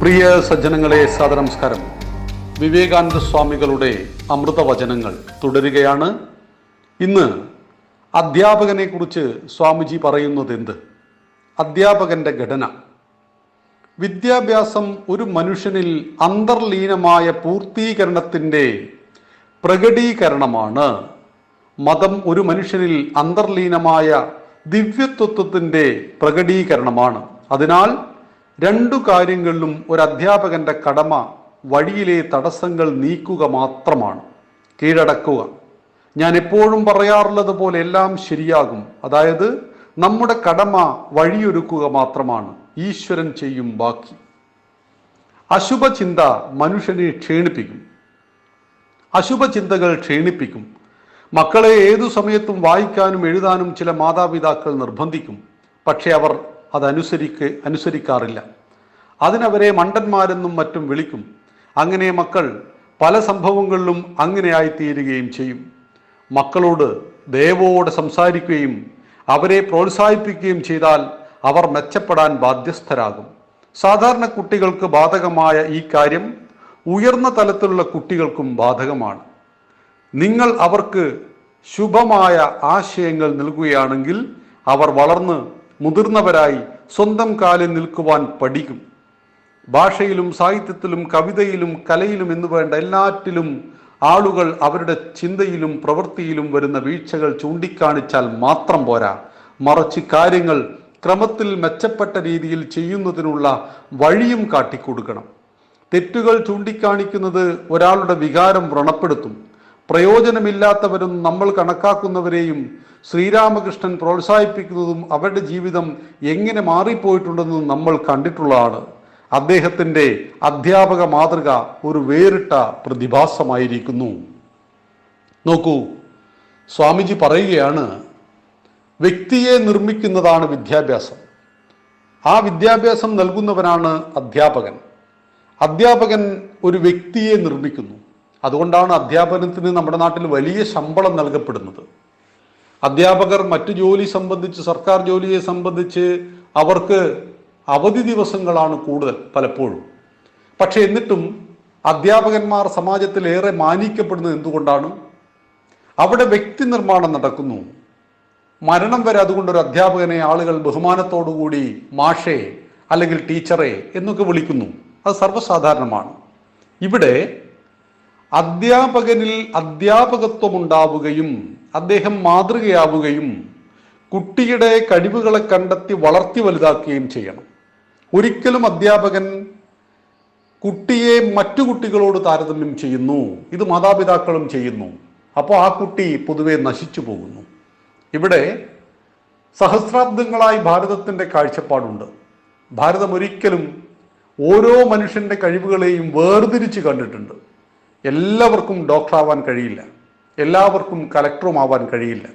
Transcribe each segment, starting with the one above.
പ്രിയ സജ്ജനങ്ങളെ, സാദരനമസ്കാരം. വിവേകാനന്ദ സ്വാമികളുടെ അമൃതവചനങ്ങൾ തുടരുകയാണ്. ഇന്ന് അധ്യാപകനെ കുറിച്ച് സ്വാമിജി പറയുന്നത് എന്ത്? അധ്യാപകന്റെ ഘടന. വിദ്യാഭ്യാസം ഒരു മനുഷ്യനിൽ അന്തർലീനമായ പൂർത്തീകരണത്തിൻ്റെ പ്രകടീകരണമാണ്. മതം ഒരു മനുഷ്യനിൽ അന്തർലീനമായ ദിവ്യത്വത്തിൻ്റെ പ്രകടീകരണമാണ്. അതിനാൽ രണ്ടു കാര്യങ്ങളിലും ഒരു അധ്യാപകന്റെ കടമ വഴിയിലെ തടസ്സങ്ങൾ നീക്കുക മാത്രമാണ്, കീഴടക്കുക. ഞാൻ എപ്പോഴും പറയാറുള്ളത് പോലെ എല്ലാം ശരിയാകും. അതായത് നമ്മുടെ കടമ വഴിയൊരുക്കുക മാത്രമാണ്, ഈശ്വരൻ ചെയ്യും ബാക്കി. അശുഭചിന്ത മനുഷ്യനെ ക്ഷീണിപ്പിക്കും. അശുഭചിന്തകൾ ക്ഷീണിപ്പിക്കും. മക്കളെ ഏതു സമയത്തും വായിക്കാനും എഴുതാനും ചില മാതാപിതാക്കൾ നിർബന്ധിക്കും. പക്ഷെ അവർ അനുസരിക്കാറില്ല. അതിനവരെ മണ്ടന്മാരെന്നും മറ്റും വിളിക്കും. അങ്ങനെ മക്കൾ പല സംഭവങ്ങളിലും അങ്ങനെയായിത്തീരുകയും ചെയ്യും. മക്കളോട് ദയവോടെ സംസാരിക്കുകയും അവരെ പ്രോത്സാഹിപ്പിക്കുകയും ചെയ്താൽ അവർ മെച്ചപ്പെടാൻ ബാധ്യസ്ഥരാകും. സാധാരണ കുട്ടികൾക്ക് ബാധകമായ ഈ കാര്യം ഉയർന്ന തലത്തിലുള്ള കുട്ടികൾക്കും ബാധകമാണ്. നിങ്ങൾ അവർക്ക് ശുഭമായ ആശയങ്ങൾ നൽകുകയാണെങ്കിൽ അവർ വളർന്ന് മുതിർന്നവരായി സ്വന്തം കാലിൽ നിൽക്കുവാൻ പഠിക്കും. ഭാഷയിലും സാഹിത്യത്തിലും കവിതയിലും കലയിലും എന്നുവേണ്ട എല്ലാറ്റിലും ആളുകൾ അവരുടെ ചിന്തയിലും പ്രവൃത്തിയിലും വരുന്ന വീഴ്ചകൾ ചൂണ്ടിക്കാണിച്ചാൽ മാത്രം പോരാ, മറിച്ച് കാര്യങ്ങൾ ക്രമത്തിൽ മെച്ചപ്പെട്ട രീതിയിൽ ചെയ്യുന്നതിനുള്ള വഴിയും കാട്ടിക്കൊടുക്കണം. തെറ്റുകൾ ചൂണ്ടിക്കാണിക്കുന്നത് ഒരാളുടെ വികാരം വ്രണപ്പെടുത്തും. പ്രയോജനമില്ലാത്തവരും നമ്മൾ കണക്കാക്കുന്നവരെയും ശ്രീരാമകൃഷ്ണൻ പ്രോത്സാഹിപ്പിക്കുന്നതും അവരുടെ ജീവിതം എങ്ങനെ മാറിപ്പോയിട്ടുണ്ടെന്നും നമ്മൾ കണ്ടിട്ടുള്ളതാണ്. അദ്ദേഹത്തിൻ്റെ അധ്യാപക മാതൃക ഒരു വേറിട്ട പ്രതിഭാസമായിരിക്കുന്നു. നോക്കൂ, സ്വാമിജി പറയുകയാണ്, വ്യക്തിയെ നിർമ്മിക്കുന്നതാണ് വിദ്യാഭ്യാസം. ആ വിദ്യാഭ്യാസം നൽകുന്നവനാണ് അധ്യാപകൻ. അധ്യാപകൻ ഒരു വ്യക്തിയെ നിർമ്മിക്കുന്നു. അതുകൊണ്ടാണ് അധ്യാപനത്തിന് നമ്മുടെ നാട്ടിൽ വലിയ ശമ്പളം നൽകപ്പെടുന്നത്. അധ്യാപകർ മറ്റു ജോലി സംബന്ധിച്ച്, സർക്കാർ ജോലിയെ സംബന്ധിച്ച് അവർക്ക് അവധി ദിവസങ്ങളാണ് കൂടുതൽ പലപ്പോഴും. പക്ഷെ എന്നിട്ടും അധ്യാപകന്മാർ സമാജത്തിൽ ഏറെ മാനിക്കപ്പെടുന്നത് എന്തുകൊണ്ടാണ്? അവിടെ വ്യക്തി നിർമ്മാണം നടക്കുന്നു. മരണം വരെ അതുകൊണ്ടൊരു അധ്യാപകനെ ആളുകൾ ബഹുമാനത്തോടുകൂടി മാഷേ അല്ലെങ്കിൽ ടീച്ചറെ എന്നൊക്കെ വിളിക്കുന്നു. അത് സർവ്വസാധാരണമാണ്. ഇവിടെ അധ്യാപകനിൽ അധ്യാപകത്വം ഉണ്ടാവുകയും അദ്ദേഹം മാതൃകയാവുകയും കുട്ടിയുടെ കഴിവുകളെ കണ്ടെത്തി വളർത്തി വലുതാക്കുകയും ചെയ്യണം. ഒരിക്കലും അധ്യാപകൻ കുട്ടിയെ മറ്റു കുട്ടികളോട് താരതമ്യം ചെയ്യുന്നു. ഇത് മാതാപിതാക്കളും ചെയ്യുന്നു. അപ്പോൾ ആ കുട്ടി പൊതുവെ നശിച്ചു പോകുന്നു. ഇവിടെ സഹസ്രാബ്ദങ്ങളായി ഭാരതത്തിൻ്റെ കാഴ്ചപ്പാടുണ്ട്. ഭാരതം ഒരിക്കലും ഓരോ മനുഷ്യൻ്റെ കഴിവുകളെയും വേർതിരിച്ച് കണ്ടിട്ടുണ്ട്. എല്ലാവർക്കും ഡോക്ടറാവാൻ കഴിയില്ല, എല്ലാവർക്കും കലക്ടറുമാവാൻ കഴിയില്ല.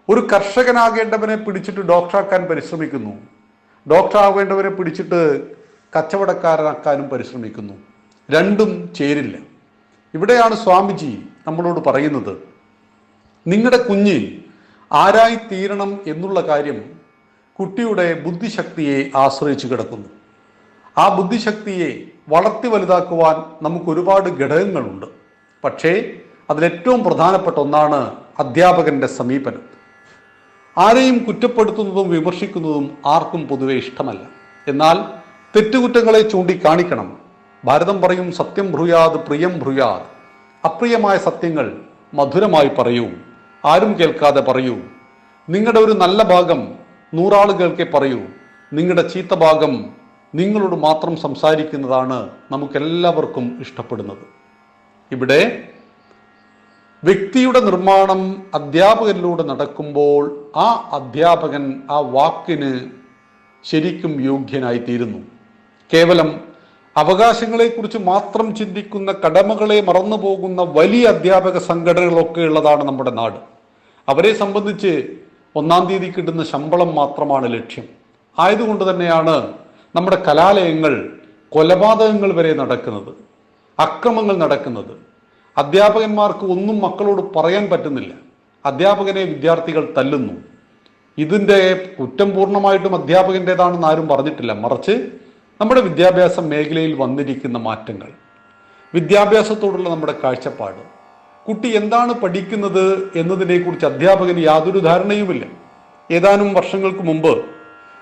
ഒരു കർഷകനാകേണ്ടവനെ പിടിച്ചിട്ട് ഡോക്ടറാക്കാൻ പരിശ്രമിക്കുന്നു, ഡോക്ടറാവേണ്ടവരെ പിടിച്ചിട്ട് കച്ചവടക്കാരനാക്കാനും പരിശ്രമിക്കുന്നു. രണ്ടും ചേരില്ല. ഇവിടെയാണ് സ്വാമിജി നമ്മളോട് പറയുന്നത്, നിങ്ങളുടെ കുഞ്ഞ് ആരായിത്തീരണം എന്നുള്ള കാര്യം കുട്ടിയുടെ ബുദ്ധിശക്തിയെ ആശ്രയിച്ച് കിടക്കുന്നു. ആ ബുദ്ധിശക്തിയെ വളർത്തി വലുതാക്കുവാൻ നമുക്ക് ഒരുപാട് ഘടകങ്ങളുണ്ട്. പക്ഷേ അതിലേറ്റവും പ്രധാനപ്പെട്ട ഒന്നാണ് അധ്യാപകന്റെ സമീപനം. ആരെയും കുറ്റപ്പെടുത്തുന്നതും വിമർശിക്കുന്നതും ആർക്കും പൊതുവെ ഇഷ്ടമല്ല. എന്നാൽ തെറ്റുകുറ്റങ്ങളെ ചൂണ്ടിക്കാണിക്കണം. ഭാരതം പറയും, സത്യം ബ്രൂയാത് പ്രിയം ബ്രൂയാത്. അപ്രിയമായ സത്യങ്ങൾ മധുരമായി പറയൂ, ആരും കേൾക്കാതെ പറയൂ. നിങ്ങളുടെ ഒരു നല്ല ഭാഗം 100 ആളുകൾക്കേ പറയൂ. നിങ്ങളുടെ ചീത്ത ഭാഗം നിങ്ങളോട് മാത്രം സംസാരിക്കുന്നതാണ് നമുക്കെല്ലാവർക്കും ഇഷ്ടപ്പെടുന്നത്. ഇവിടെ വ്യക്തിയുടെ നിർമ്മാണം അധ്യാപകനിലൂടെ നടക്കുമ്പോൾ ആ അധ്യാപകൻ ആ വാക്കിന് ശരിക്കും യോഗ്യനായിത്തീരുന്നു. കേവലം അവകാശങ്ങളെക്കുറിച്ച് മാത്രം ചിന്തിക്കുന്ന, കടമകളെ മറന്നു പോകുന്ന വലിയ അധ്യാപക സംഘടനകളൊക്കെ ഉള്ളതാണ് നമ്മുടെ നാട്. അവരെ സംബന്ധിച്ച് 1-ാം തീയതി കിട്ടുന്ന ശമ്പളം മാത്രമാണ് ലക്ഷ്യം. ആയതുകൊണ്ട് തന്നെയാണ് നമ്മുടെ കലാലയങ്ങൾ കൊലപാതകങ്ങൾ വരെ നടക്കുന്നത്, അക്രമങ്ങൾ നടക്കുന്നത്. അധ്യാപകന്മാർക്ക് ഒന്നും മക്കളോട് പറയാൻ പറ്റുന്നില്ല. അധ്യാപകനെ വിദ്യാർത്ഥികൾ തല്ലുന്നു. ഇതിൻ്റെ കുറ്റം പൂർണ്ണമായിട്ടും അധ്യാപകൻ്റെതാണെന്ന് ആരും പറഞ്ഞിട്ടില്ല. മറിച്ച് നമ്മുടെ വിദ്യാഭ്യാസ മേഖലയിൽ വന്നിരിക്കുന്ന മാറ്റങ്ങൾ, വിദ്യാഭ്യാസത്തോടുള്ള നമ്മുടെ കാഴ്ചപ്പാട്, കുട്ടി എന്താണ് പഠിക്കുന്നത് എന്നതിനെക്കുറിച്ച് അധ്യാപകന് യാതൊരു ധാരണയുമില്ല. ഏതാനും വർഷങ്ങൾക്ക് മുമ്പ്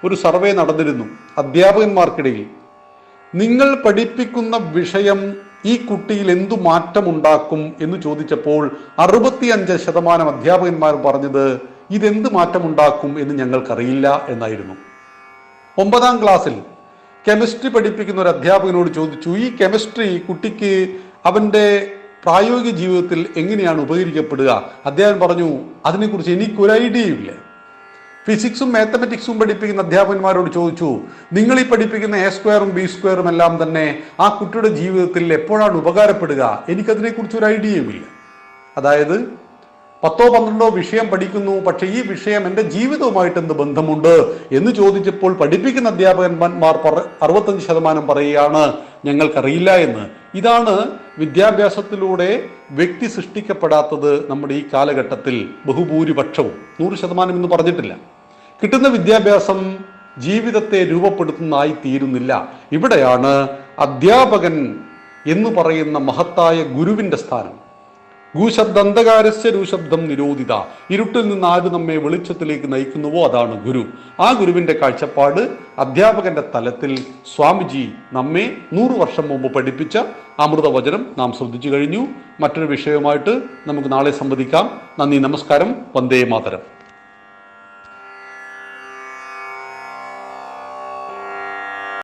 ഒരു സർവേ നടന്നിരുന്നു അധ്യാപകന്മാർക്കിടയിൽ. നിങ്ങൾ പഠിപ്പിക്കുന്ന വിഷയം ഈ കുട്ടിയിൽ എന്തു മാറ്റമുണ്ടാക്കും എന്ന് ചോദിച്ചപ്പോൾ 65% അധ്യാപകന്മാർ പറഞ്ഞത് ഇതെന്ത് മാറ്റമുണ്ടാക്കും എന്ന് ഞങ്ങൾക്കറിയില്ല എന്നായിരുന്നു. 9ാം ക്ലാസ്സിൽ കെമിസ്ട്രി പഠിപ്പിക്കുന്ന ഒരു അധ്യാപകനോട് ചോദിച്ചു, ഈ കെമിസ്ട്രി കുട്ടിക്ക് അവൻ്റെ പ്രായോഗിക ജീവിതത്തിൽ എങ്ങനെയാണ് ഉപകരിക്കപ്പെടുക? അദ്ദേഹം പറഞ്ഞു, അതിനെക്കുറിച്ച് എനിക്കൊരു ഐഡിയയില്ല. ഫിസിക്സും മാത്തമെറ്റിക്സും പഠിപ്പിക്കുന്ന അധ്യാപകന്മാരോട് ചോദിച്ചു, നിങ്ങൾ ഈ പഠിപ്പിക്കുന്ന A² B² എല്ലാം തന്നെ ആ കുട്ടിയുടെ ജീവിതത്തിൽ എപ്പോഴാണ് ഉപകാരപ്പെടുക? എനിക്കതിനെക്കുറിച്ച് ഒരു ഐഡിയയുമില്ല. അതായത് 10ഓ 12ഓ വിഷയം പഠിക്കുന്നു, പക്ഷെ ഈ വിഷയം എൻ്റെ ജീവിതവുമായിട്ട് എന്ത് ബന്ധമുണ്ട് എന്ന് ചോദിച്ചപ്പോൾ പഠിപ്പിക്കുന്ന അധ്യാപകന്മാർ 65% പറയുകയാണ് ഞങ്ങൾക്കറിയില്ല എന്ന്. ഇതാണ് വിദ്യാഭ്യാസത്തിലൂടെ വ്യക്തി സൃഷ്ടിക്കപ്പെടാത്തത് നമ്മുടെ ഈ കാലഘട്ടത്തിൽ ബഹുഭൂരിപക്ഷവും. 100% എന്ന് പറഞ്ഞിട്ടില്ല. കിട്ടുന്ന വിദ്യാഭ്യാസം ജീവിതത്തെ രൂപപ്പെടുത്തുന്നതായി തീരുന്നില്ല. ഇവിടെയാണ് അധ്യാപകൻ എന്ന് പറയുന്ന മഹത്തായ ഗുരുവിൻ്റെ സ്ഥാനം. ഗുശബ്ദന്ധകാരസ്യ രൂശബ്ദം നിരോധിത. ഇരുട്ടിൽ നിന്ന് ആര് നമ്മെ വെളിച്ചത്തിലേക്ക് നയിക്കുന്നുവോ അതാണ് ഗുരു. ആ ഗുരുവിൻ്റെ കാഴ്ചപ്പാട് അധ്യാപകന്റെ തലത്തിൽ സ്വാമിജി നമ്മെ 100 വർഷം മുമ്പ് പഠിപ്പിച്ച അമൃതവചനം നാം ശ്രദ്ധിച്ചു കഴിഞ്ഞു. മറ്റൊരു വിഷയവുമായിട്ട് നമുക്ക് നാളെ സംവദിക്കാം. നന്ദി, നമസ്കാരം. വന്ദേ മാതരം.